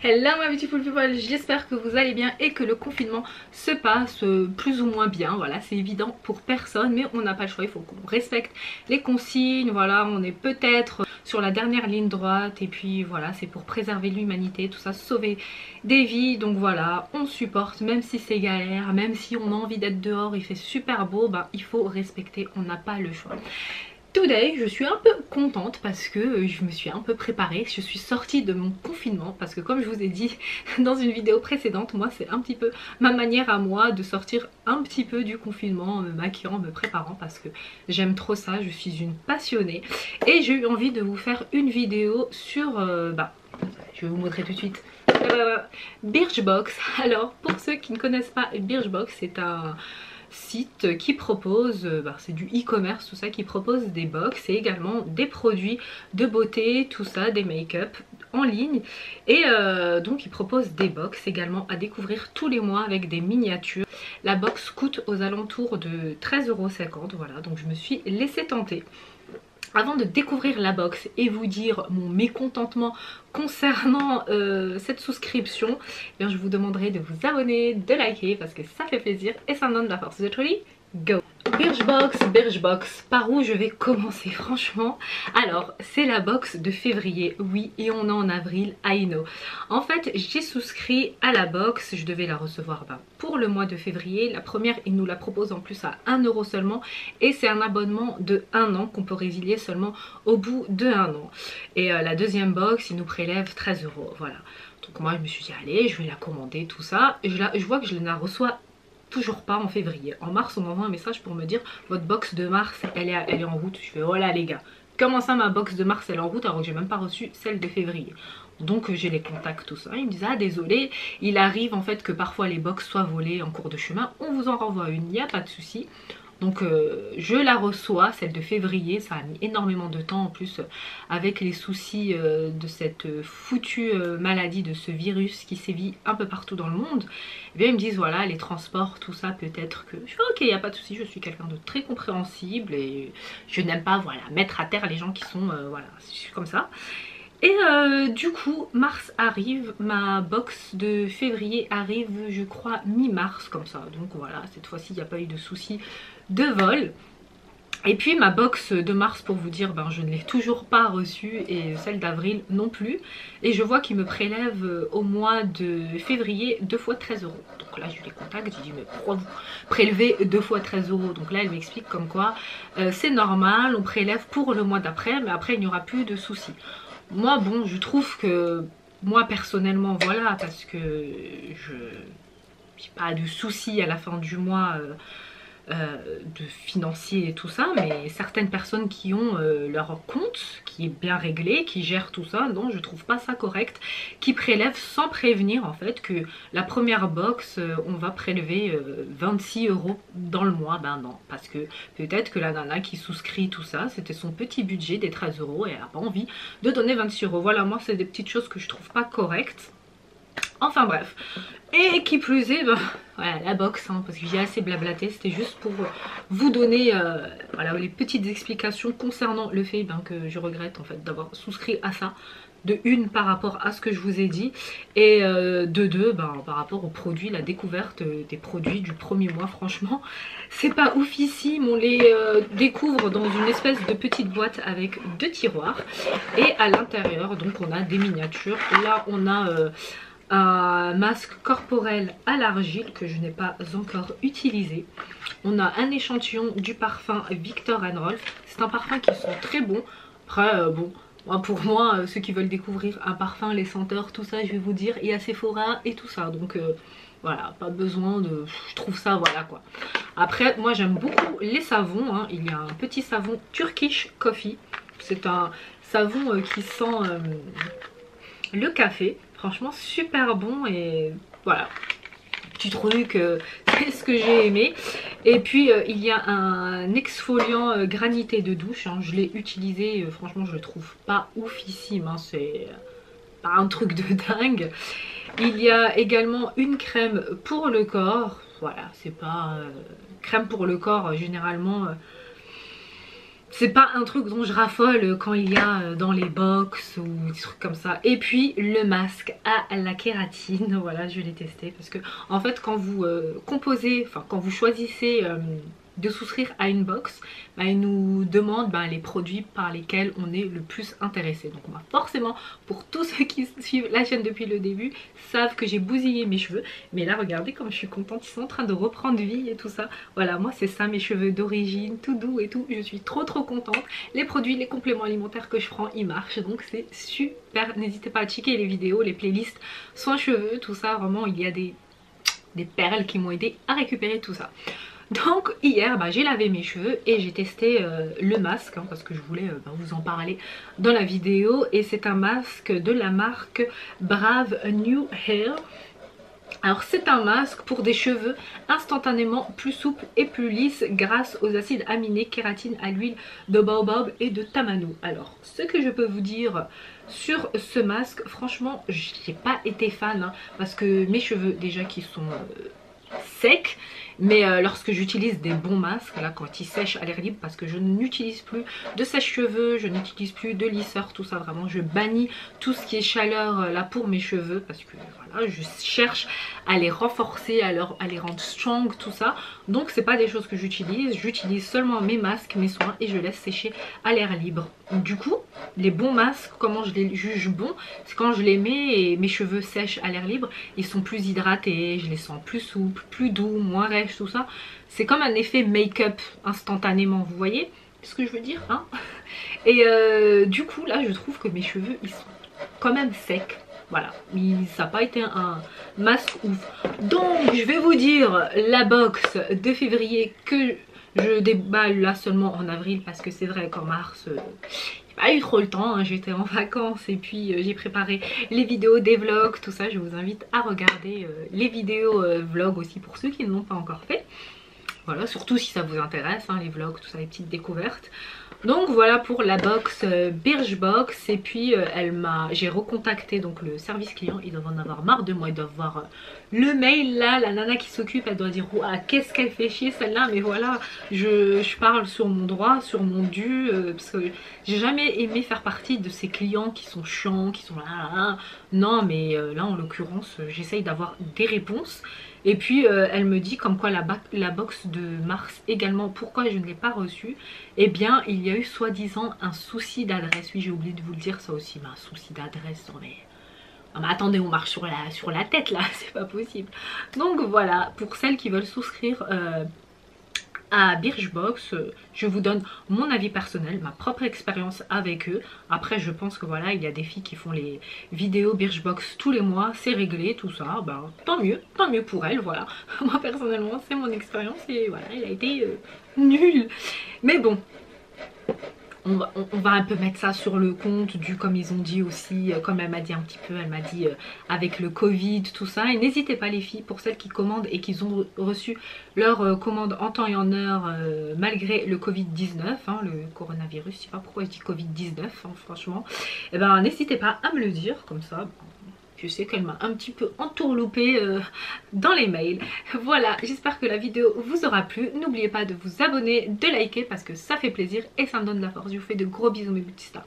Hello my beautiful people, j'espère que vous allez bien et que le confinement se passe plus ou moins bien. Voilà, c'est évident pour personne mais on n'a pas le choix, il faut qu'on respecte les consignes. Voilà, on est peut-être sur la dernière ligne droite et puis voilà, c'est pour préserver l'humanité, tout ça, sauver des vies. Donc voilà, on supporte même si c'est galère, même si on a envie d'être dehors, il fait super beau, ben, il faut respecter, on n'a pas le choix. Today, je suis un peu contente parce que je me suis un peu préparée, je suis sortie de mon confinement parce que comme je vous ai dit dans une vidéo précédente, moi c'est un petit peu ma manière à moi de sortir un petit peu du confinement en me maquillant, en me préparant parce que j'aime trop ça, je suis une passionnée et j'ai eu envie de vous faire une vidéo sur, je vais vous montrer tout de suite, Birchbox. Alors pour ceux qui ne connaissent pas Birchbox, c'est un site qui propose, c'est du e-commerce tout ça, qui propose des box et également des produits de beauté, tout ça, des make-up en ligne et donc il propose des box également à découvrir tous les mois avec des miniatures. La box coûte aux alentours de 13,50 €, voilà, donc je me suis laissée tenter. Avant de découvrir la box et vous dire mon mécontentement concernant cette souscription, eh bien, je vous demanderai de vous abonner, de liker parce que ça fait plaisir et ça me donne de la force. Vous êtes ready? Go! Birchbox, par où je vais commencer franchement? Alors c'est la box de février, oui, et on est en avril, I know. En fait j'ai souscrit à la box, je devais la recevoir pour le mois de février. La première ils nous la proposent en plus à 1 € seulement et c'est un abonnement de 1 an qu'on peut résilier seulement au bout de 1 an. Et la deuxième box ils nous prélèvent 13 €, voilà. Donc moi je me suis dit allez je vais la commander tout ça, et je vois que je la reçois toujours pas en février. En mars on m'envoie un message pour me dire votre box de mars elle est en route. Je fais oh là les gars, comment ça ma box de mars elle est en route alors que j'ai même pas reçu celle de février? Donc j'ai les contacts tout ça, ils me disent ah désolé, il arrive en fait que parfois les box soient volées en cours de chemin, on vous en renvoie une, il n'y a pas de souci. Donc je la reçois, celle de février, ça a mis énormément de temps en plus avec les soucis de cette foutue maladie, de ce virus qui sévit un peu partout dans le monde. Et bien ils me disent voilà les transports, tout ça peut-être que... Je fais ok, il n'y a pas de souci, je suis quelqu'un de très compréhensible et je n'aime pas voilà mettre à terre les gens qui sont... voilà, je suis comme ça. Et du coup mars arrive, ma box de février arrive je crois mi-mars comme ça. Donc voilà, cette fois-ci il n'y a pas eu de soucis de vol. Et puis ma box de mars pour vous dire je ne l'ai toujours pas reçue et celle d'avril non plus. Et je vois qu'ils me prélèvent au mois de février 2 fois 13 €. Donc là je les contacte, je dis mais pourquoi vous prélevez 2 fois 13 €? Donc là elle m'explique comme quoi c'est normal, on prélève pour le mois d'après mais après il n'y aura plus de soucis. Moi bon je trouve que moi personnellement voilà, parce que je n'ai pas de soucis à la fin du mois de financier et tout ça, mais certaines personnes qui ont leur compte qui est bien réglé, qui gèrent tout ça, non je trouve pas ça correct, qui prélèvent sans prévenir en fait que la première box on va prélever 26 € dans le mois. Ben non, parce que peut-être que la nana qui souscrit tout ça c'était son petit budget des 13 € et elle a pas envie de donner 26 €. Voilà, moi c'est des petites choses que je trouve pas correctes. Enfin bref, et qui plus est, voilà la box, parce que j'ai assez blablaté, c'était juste pour vous donner voilà, les petites explications concernant le fait que je regrette en fait d'avoir souscrit à ça. De une par rapport à ce que je vous ai dit et de deux par rapport aux produits, la découverte des produits du premier mois. Franchement c'est pas oufissime, on les découvre dans une espèce de petite boîte avec 2 tiroirs et à l'intérieur donc on a des miniatures. Là on a un masque corporel à l'argile que je n'ai pas encore utilisé. On a un échantillon du parfum Viktor & Rolf. C'est un parfum qui sent très bon. Après bon, pour moi ceux qui veulent découvrir un parfum, les senteurs, tout ça je vais vous dire, il y a Sephora et tout ça. Donc voilà, pas besoin de... Je trouve ça voilà quoi. Après moi j'aime beaucoup les savons, hein. Il y a un petit savon Turkish Coffee. C'est un savon qui sent le café. Franchement super bon et voilà, petit truc, c'est ce que j'ai aimé. Et puis il y a un exfoliant granité de douche, hein. Je l'ai utilisé, franchement je le trouve pas oufissime, hein. C'est pas un truc de dingue. Il y a également une crème pour le corps, voilà, c'est pas crème pour le corps généralement c'est pas un truc dont je raffole quand il y a dans les box ou des trucs comme ça. Et puis le masque à la kératine, voilà, je l'ai testé parce que en fait quand vous composez, enfin quand vous choisissez de souscrire à une box, bah, il nous demande les produits par lesquels on est le plus intéressé. Donc moi forcément, pour tous ceux qui suivent la chaîne depuis le début, savent que j'ai bousillé mes cheveux. Mais là regardez comme je suis contente, ils sont en train de reprendre vie et tout ça. Voilà, moi c'est ça mes cheveux d'origine, tout doux et tout. Je suis trop contente. Les produits, les compléments alimentaires que je prends, ils marchent. Donc c'est super. N'hésitez pas à checker les vidéos, les playlists soins cheveux, tout ça. Vraiment il y a des perles qui m'ont aidé à récupérer tout ça. Donc hier j'ai lavé mes cheveux et j'ai testé le masque parce que je voulais vous en parler dans la vidéo. Et c'est un masque de la marque Brave New Hair. Alors c'est un masque pour des cheveux instantanément plus souples et plus lisses grâce aux acides aminés, kératine à l'huile de baobab et de tamano. Alors ce que je peux vous dire sur ce masque, franchement j'ai pas été fan parce que mes cheveux déjà qui sont secs, mais lorsque j'utilise des bons masques, là quand ils sèchent à l'air libre, parce que je n'utilise plus de sèche-cheveux, je n'utilise plus de lisseur, tout ça, vraiment je bannis tout ce qui est chaleur là pour mes cheveux, parce que voilà, je cherche à les renforcer, à les rendre strong, tout ça. Donc c'est pas des choses que j'utilise seulement mes masques, mes soins, et je laisse sécher à l'air libre. Du coup les bons masques, comment je les juge bons, c'est quand je les mets et mes cheveux sèchent à l'air libre, ils sont plus hydratés, je les sens plus souples, plus doux, moins rêches, tout ça. C'est comme un effet make-up instantanément, vous voyez ce que je veux dire hein. Et du coup là je trouve que mes cheveux ils sont quand même secs. Voilà, ça n'a pas été un masque ouf. Donc je vais vous dire la box de février que je déballe là seulement en avril, parce que c'est vrai qu'en mars j'ai pas eu trop le temps hein. J'étais en vacances et puis j'ai préparé les vidéos, des vlogs, tout ça. Je vous invite à regarder les vidéos vlogs aussi pour ceux qui ne l'ont pas encore fait. Voilà, surtout si ça vous intéresse hein, les vlogs, tout ça, les petites découvertes. Donc voilà pour la box Birchbox. Et puis j'ai recontacté donc le service client. Ils doivent en avoir marre de moi, ils doivent voir le mail là. La nana qui s'occupe, elle doit dire ouah, qu'est-ce qu'elle fait chier celle-là. Mais voilà, je parle sur mon droit, sur mon dû, parce que j'ai jamais aimé faire partie de ces clients qui sont chiants, qui sont là. Non mais là en l'occurrence j'essaye d'avoir des réponses. Et puis elle me dit comme quoi la box de mars également, pourquoi je ne l'ai pas reçue. Eh bien il y a eu soi-disant un souci d'adresse. Oui, j'ai oublié de vous le dire ça aussi, mais un souci d'adresse, non mais attendez, on marche sur la tête là, c'est pas possible. Donc voilà, pour celles qui veulent souscrire à Birchbox, je vous donne mon avis personnel, ma propre expérience avec eux. Après je pense que voilà, il y a des filles qui font les vidéos Birchbox tous les mois, c'est réglé, tout ça, tant mieux pour elles, voilà. Moi personnellement c'est mon expérience et voilà, elle a été nulle. Mais bon, on va un peu mettre ça sur le compte du, comme ils ont dit aussi, comme elle m'a dit un petit peu, elle m'a dit avec le Covid, tout ça. Et n'hésitez pas les filles, pour celles qui commandent et qui ont reçu leur commande en temps et en heure malgré le Covid-19, hein, le coronavirus, je sais pas pourquoi je dis Covid-19, hein, franchement. Et n'hésitez pas à me le dire, comme ça. Je sais qu'elle m'a un petit peu entourloupée dans les mails. Voilà, j'espère que la vidéo vous aura plu. N'oubliez pas de vous abonner, de liker parce que ça fait plaisir et ça me donne de la force. Je vous fais de gros bisous mes petits stars.